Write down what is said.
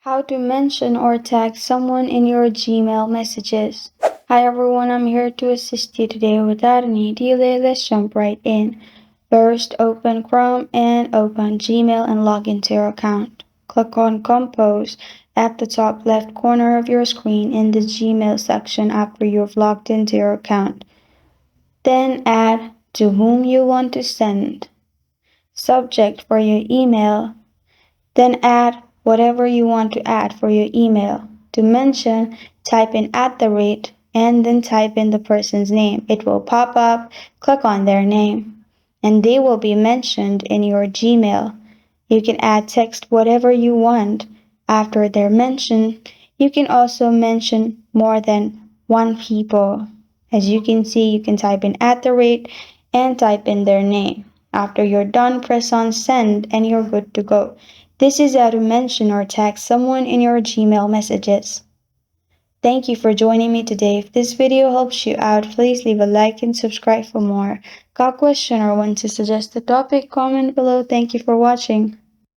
How to mention or tag someone in your Gmail messages. Hi everyone, I'm here to assist you today. Without any delay, let's jump right in. First, open Chrome and open Gmail and log into your account. Click on Compose at the top left corner of your screen in the Gmail section after you've logged into your account. Then add to whom you want to send. Subject for your email. Then add whatever you want to add for your email. To mention, type in @ and then type in the person's name. It will pop up, click on their name, and they will be mentioned in your Gmail. You can add text whatever you want after they're mentioned. You can also mention more than one people. As you can see, you can type in @ and type in their name. After you're done, press on send and you're good to go. This is how to mention or tag someone in your Gmail messages. Thank you for joining me today. If this video helps you out, please leave a like and subscribe for more. Got a question or want to suggest a topic? Comment below. Thank you for watching.